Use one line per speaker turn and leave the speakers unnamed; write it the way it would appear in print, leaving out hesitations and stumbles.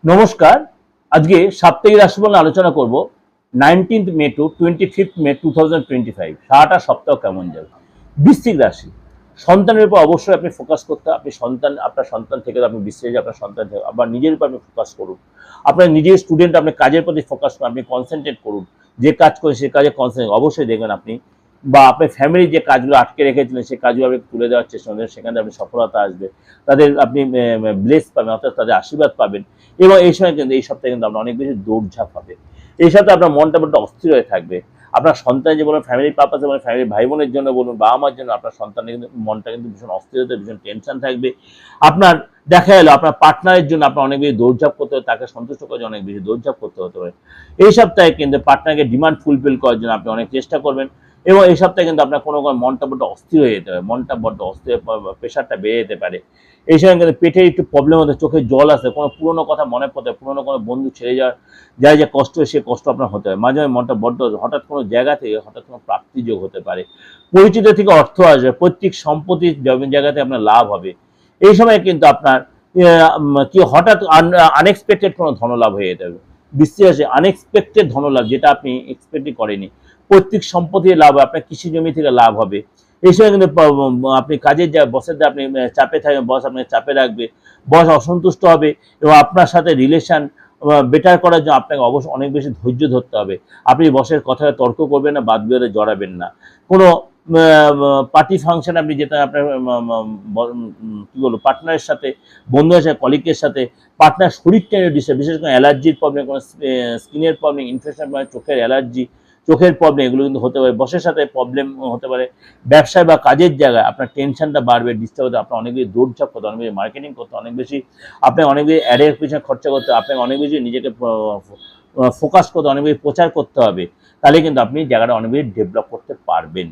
নমস্কার। আজকে সাপ্তাহিক রাশিফল নিয়ে আলোচনা করব 19th মে টু 25th মে 2025। সারাটা সপ্তাহ কেমন যাবে। বৃশ্চিক রাশি, সন্তানের উপর অবশ্যই আপনি ফোকাস করতে হবে। আপনি সন্তান, আপনার সন্তান থেকে আপনি বিশ্বে আপনার সন্তান থেকে আবার নিজের উপর আপনি ফোকাস করুন। আপনার নিজের স্টুডেন্ট, আপনি কাজের প্রতি ফোকাস করুন, আপনি কনসেন্ট্রেট করুন। যে কাজ করে সে কাজে কনসেন্ট্রেট অবশ্যই দেখবেন আপনি, বা আপনার ফ্যামিলি যে কাজগুলো আটকে রেখেছিলেন সেই কাজগুলো আপনি তুলে দেওয়ার চেষ্টা করবেন, সেখানে আপনি সফলতা আসবে। তাদের আপনি ব্লেস পাবেন, অর্থাৎ তাদের আশীর্বাদ পাবেন। এবং এই সময় কিন্তু এই সপ্তাহে কিন্তু আপনার অনেক বেশি দৌড়ঝাঁপ হবে। এই সপ্তাহে আপনার মনটা বড্ড অস্থির হয়ে থাকবে। আপনার সন্তান যে বলুন, ফ্যামিলি পারপাসে বলুন, ফ্যামিলির ভাই বোনের জন্য বলুন, বাবা মার জন্য, আপনার সন্তানের কিন্তু মনটা কিন্তু ভীষণ অস্থির হতে, ভীষণ টেনশন থাকবে। আপনার দেখা গেল আপনার পার্টনারের জন্য আপনার অনেক বেশি দৌড়ঝাঁপ করতে হবে, তাকে সন্তুষ্ট করার জন্য অনেক বেশি দৌড়ঝাঁপ করতে হতে পারে। এই সপ্তাহে কিন্তু পার্টনারকে ডিমান্ড ফুলফিল করার জন্য আপনি অনেক চেষ্টা করবেন। এবং এই সপ্তাহে কিন্তু আপনার কোনো মনটা বড্ড অস্থির হয়ে যেতে পারে, মনটা বড্ড অস্থির, প্রেশারটা বেড়ে যেতে পারে। এই সময় কিন্তু পেটের একটু প্রবলেম হতে, চোখে জল আসে, কোনো পুরোনো কথা মনে পড়তে, পুরোনো কোনো বন্ধু ছেড়ে যাওয়ার যায় যে কষ্ট, সে কষ্ট আপনার হতে হয়। মাঝে মাঝে মনটা বড্ড, হঠাৎ কোনো জায়গা থেকে হঠাৎ কোনো প্রাপ্তিযোগ হতে পারে। পরিচিত থেকে অর্থ আসবে, পৈতৃক সম্পত্তির জায়গাতে আপনার লাভ হবে। এই সময় কিন্তু আপনার কি হঠাৎ আনএক্সপেক্টেড কোনো ধনলাভ হয়ে যেতে হবে। বিশ্বাস আনএক্সপেক্টেড ধনলাভ, যেটা আপনি এক্সপেক্টই করেনি। পৈতৃক সম্পত্তির লাভ হবে, আপনার কৃষি জমি থেকে লাভ হবে। এই সময় কিন্তু আপনি কাজের যা বসের যা আপনি চাপে থাকবেন, বস আপনাকে চাপে রাখবে, বস অসন্তুষ্ট হবে। এবং আপনার সাথে রিলেশন বেটার করার জন্য আপনাকে অবশ্যই অনেক বেশি ধৈর্য ধরতে হবে। আপনি বসের কথায় তর্ক করবেন না, বাদ বিবাদে জড়াবেন না। কোনো পার্টি ফাংশন আপনি যেটা আপনার কি বলবো পার্টনারের সাথে, বন্ধুদের সাথে, কলিগের সাথে, পার্টনার শরীরটা বিশেষ করে অ্যালার্জির প্রবলেম, কোনো স্কিনের প্রবলেম, ইনফেকশন, মানে চোখের অ্যালার্জি, চোখের প্রবলেম, এগুলো কিন্তু হতে পারে। বসের সাথে প্রবলেম হতে পারে। ব্যবসায় বা কাজের জায়গায় আপনার টেনশনটা বাড়বে, ডিস্টার্ব হতে, আপনার অনেক বেশি দৌড়ঝাঁপ করতে, অনেক বেশি মার্কেটিং করতে, অনেক বেশি আপনাকে অনেক বেশি অ্যাডের পিছনে খরচা করতে, আপনাকে অনেক বেশি নিজেকে ফোকাস করতে, অনেক বেশি প্রচার করতে হবে। তাহলে কিন্তু আপনি জায়গাটা অনেক বেশি ডেভেলপ করতে পারবেন।